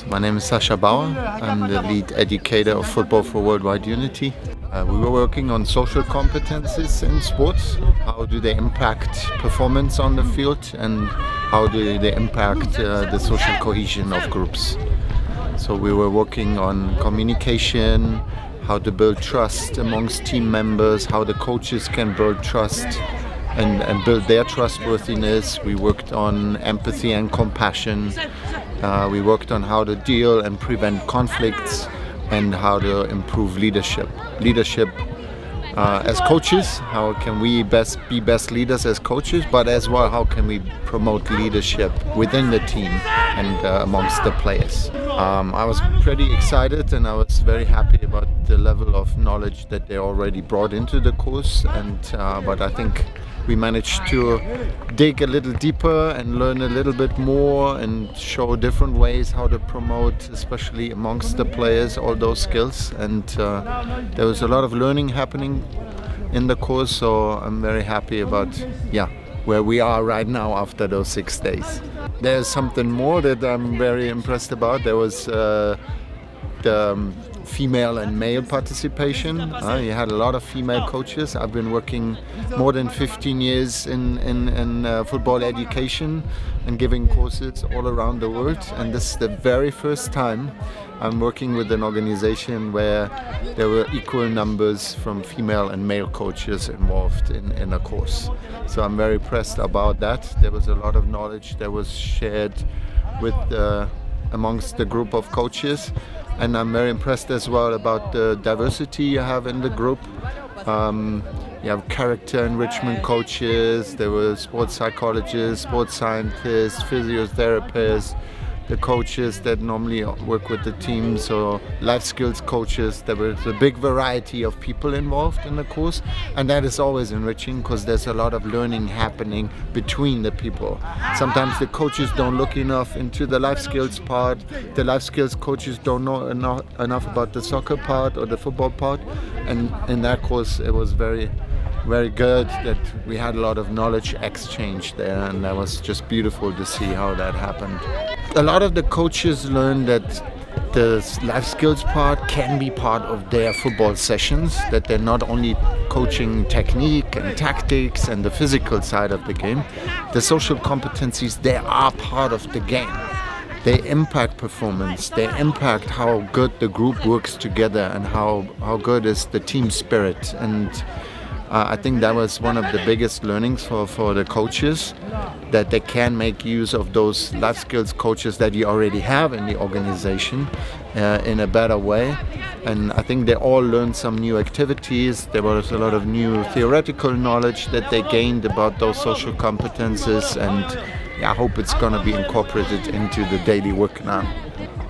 My name is Sascha Bauer. I'm the lead educator of Football for Worldwide Unity. We were working on social competencies in sports. How do they impact performance on the field, and how do they impact the social cohesion of groups? So we were working on communication, how to build trust amongst team members, how the coaches can build trust and build their trustworthiness. We worked on empathy and compassion. We worked on how to deal and prevent conflicts and how to improve leadership. As coaches, how can we be best leaders as coaches, but as well, how can we promote leadership within the team and amongst the players. I was pretty excited and I was very happy about the level of knowledge that they already brought into the course, but I think we managed to dig a little deeper and learn a little bit more and show different ways how to promote, especially amongst the players, all those skills. And there was a lot of learning happening in the course, so I'm very happy about where we are right now after those 6 days. There's something more that I'm very impressed about. There was the female and male participation. You had a lot of female coaches. I've been working more than 15 years in football education and giving courses all around the world, and this is the very first time I'm working with an organization where there were equal numbers from female and male coaches involved in a course. So I'm very impressed about that. There was a lot of knowledge that was shared with amongst the group of coaches. And I'm very impressed as well about the diversity you have in the group. You have character enrichment coaches, there were sports psychologists, sports scientists, physiotherapists, the coaches that normally work with the team, so life skills coaches. There was a big variety of people involved in the course, and that is always enriching because there's a lot of learning happening between the people. Sometimes the coaches don't look enough into the life skills part, the life skills coaches don't know enough about the soccer part or the football part, and in that course it was very good that we had a lot of knowledge exchange there, and that was just beautiful to see how that happened. A lot of the coaches learned that the life skills part can be part of their football sessions, that they're not only coaching technique and tactics and the physical side of the game. The social competencies, they are part of the game. They impact performance, they impact how good the group works together and how good is the team spirit. And I think that was one of the biggest learnings for the coaches, that they can make use of those life skills coaches that you already have in the organization in a better way. And I think they all learned some new activities. There was a lot of new theoretical knowledge that they gained about those social competences, and I hope it's going to be incorporated into the daily work now.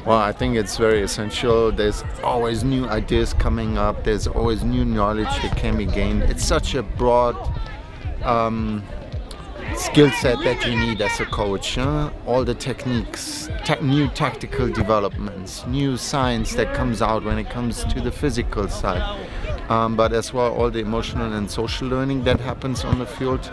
Well, I think it's very essential. There's always new ideas coming up. There's always new knowledge that can be gained. It's such a broad skill set that you need as a coach. All the techniques, new tactical developments, new science that comes out when it comes to the physical side. But as well, all the emotional and social learning that happens on the field.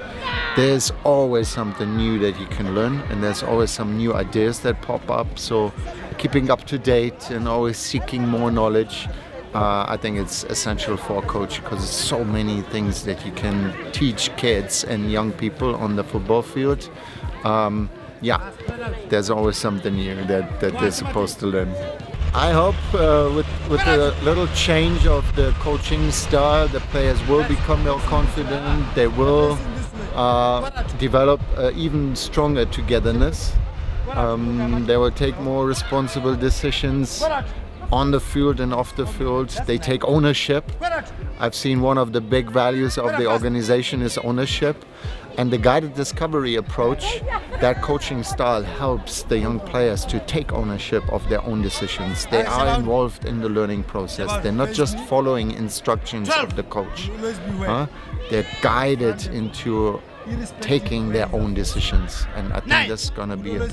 There's always something new that you can learn, and there's always some new ideas that pop up. So keeping up to date and always seeking more knowledge, I think it's essential for a coach, because there's so many things that you can teach kids and young people on the football field. There's always something new that they're supposed to learn. I hope with a little change of the coaching style, the players will become more confident. They will develop even stronger togetherness. They will take more responsible decisions on the field and off the field. They take ownership. I've seen one of the big values of the organization is ownership. And the guided discovery approach, that coaching style helps the young players to take ownership of their own decisions. They are involved in the learning process. They're not just following instructions of the coach. They're guided into taking their own decisions, and I think that's going to be a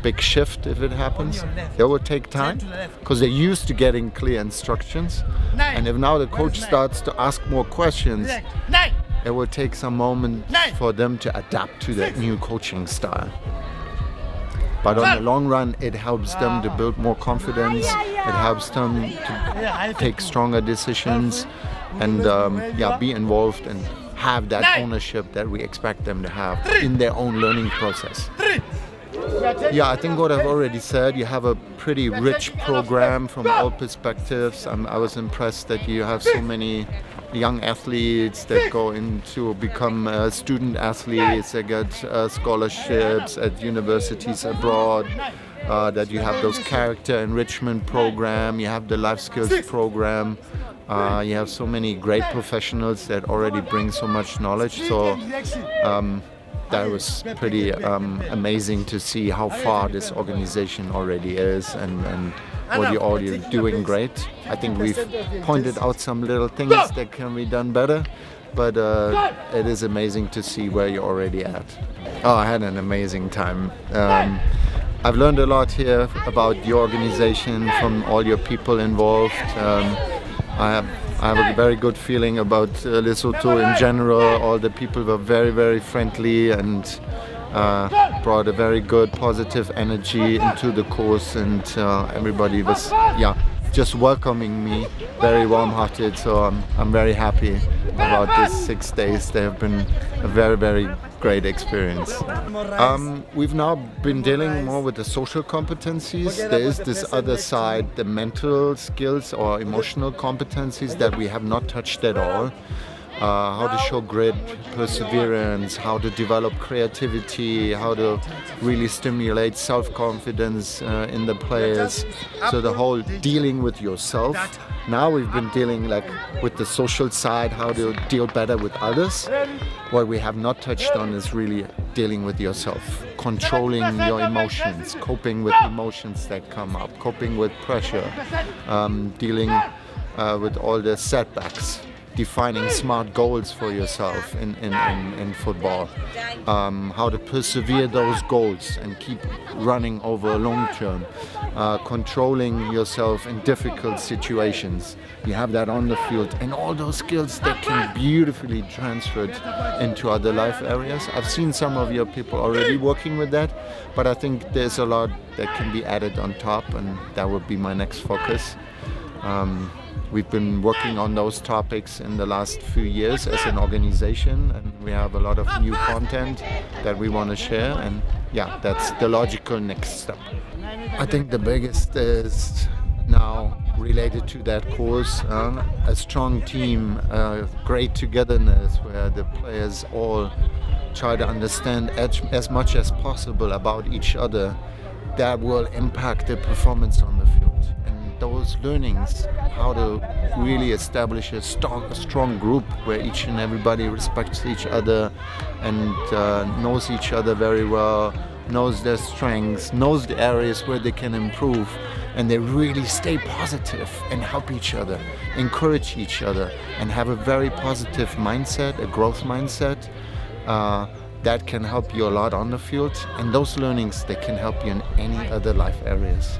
big shift if it happens. It will take time because they're used to getting clear instructions, and if now the coach starts to ask more questions, it will take some moment for them to adapt to that new coaching style. But on the long run, it helps them to build more confidence. It helps them to take stronger decisions and be involved and have that ownership that we expect them to have in their own learning process. Yeah, I think what I've already said, you have a pretty rich program from all perspectives. I was impressed that you have so many young athletes that go into become student athletes, they get scholarships at universities abroad, that you have those character enrichment program, you have the life skills program, you have so many great professionals that already bring so much knowledge. So that was pretty amazing to see how far this organization already is and what you're doing great. I think we've pointed out some little things that can be done better, but it is amazing to see where you're already at. Oh, I had an amazing time. I've learned a lot here about your organization from all your people involved. I have a very good feeling about Lesotho in general. All the people were very, very friendly and brought a very good positive energy into the course, and everybody was just welcoming me, very warm-hearted. So I'm very happy about these 6 days. They have been a very, very great experience. We've now been dealing more with the social competencies. There is this other side, the mental skills or emotional competencies that we have not touched at all. How to show grit, perseverance, how to develop creativity, how to really stimulate self-confidence in the players. So the whole dealing with yourself. Now we've been dealing with the social side, how to deal better with others. What we have not touched on is really dealing with yourself, controlling your emotions, coping with emotions that come up, coping with pressure, dealing with all the setbacks, defining smart goals for yourself in football, how to persevere those goals and keep running over long term, controlling yourself in difficult situations. You have that on the field, and all those skills that can beautifully transferred into other life areas. I've seen some of your people already working with that, but I think there's a lot that can be added on top, and that would be my next focus. We've been working on those topics in the last few years as an organization, and we have a lot of new content that we want to share, and that's the logical next step. I think the biggest is now related to that course, a strong team, great togetherness where the players all try to understand as much as possible about each other. That will impact the performance on the field. Those learnings, how to really establish a strong group where each and everybody respects each other and knows each other very well, knows their strengths, knows the areas where they can improve, and they really stay positive and help each other, encourage each other, and have a very positive mindset, a growth mindset that can help you a lot on the field. And those learnings, they can help you in any other life areas.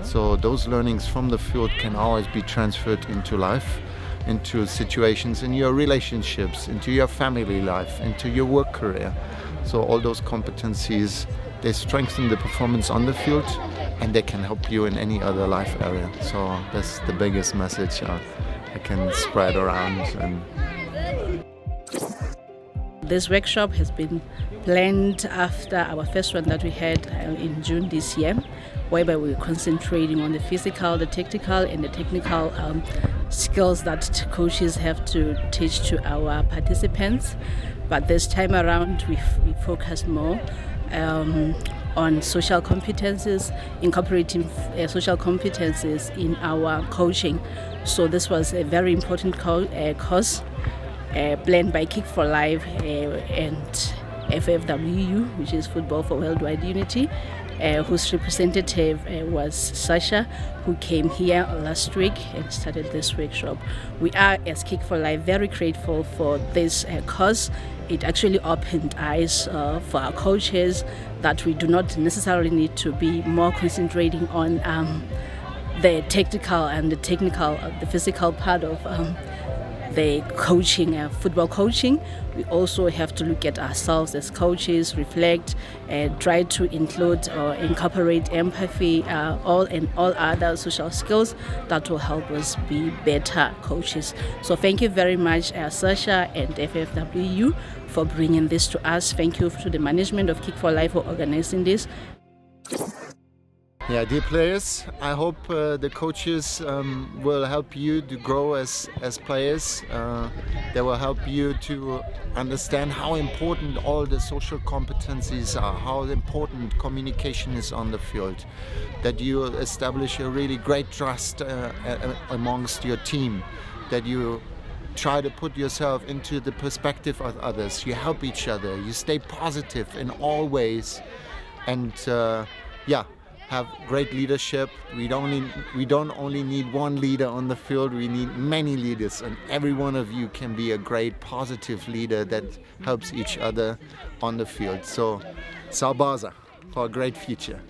So those learnings from the field can always be transferred into life, into situations in your relationships, into your family life, into your work career. So all those competencies, they strengthen the performance on the field, and they can help you in any other life area. So that's the biggest message I can spread around. This workshop has been planned after our first one that we had in June this year, whereby we were concentrating on the physical, the tactical, and the technical skills that coaches have to teach to our participants. But this time around, we focus more on social competences, incorporating social competences in our coaching. So this was a very important course planned by Kick4Life and FFWU, which is Football for Worldwide Unity, whose representative was Sasha, who came here last week and started this workshop. We are, as Kick4Life, very grateful for this course. It actually opened eyes for our coaches that we do not necessarily need to be more concentrating on the tactical and the technical, the physical part of the coaching, football coaching, we also have to look at ourselves as coaches, reflect, and try to include or incorporate empathy, all other social skills that will help us be better coaches. So thank you very much, Sasha and FFWU, for bringing this to us. Thank you to the management of Kick4Life for organizing this. Yeah, dear players, I hope the coaches will help you to grow as players. They will help you to understand how important all the social competencies are, how important communication is on the field, that you establish a really great trust amongst your team, that you try to put yourself into the perspective of others, you help each other, you stay positive in all ways, and have great leadership. We don't only need one leader on the field, we need many leaders, and every one of you can be a great positive leader that helps each other on the field. So, Salbaza for a great future.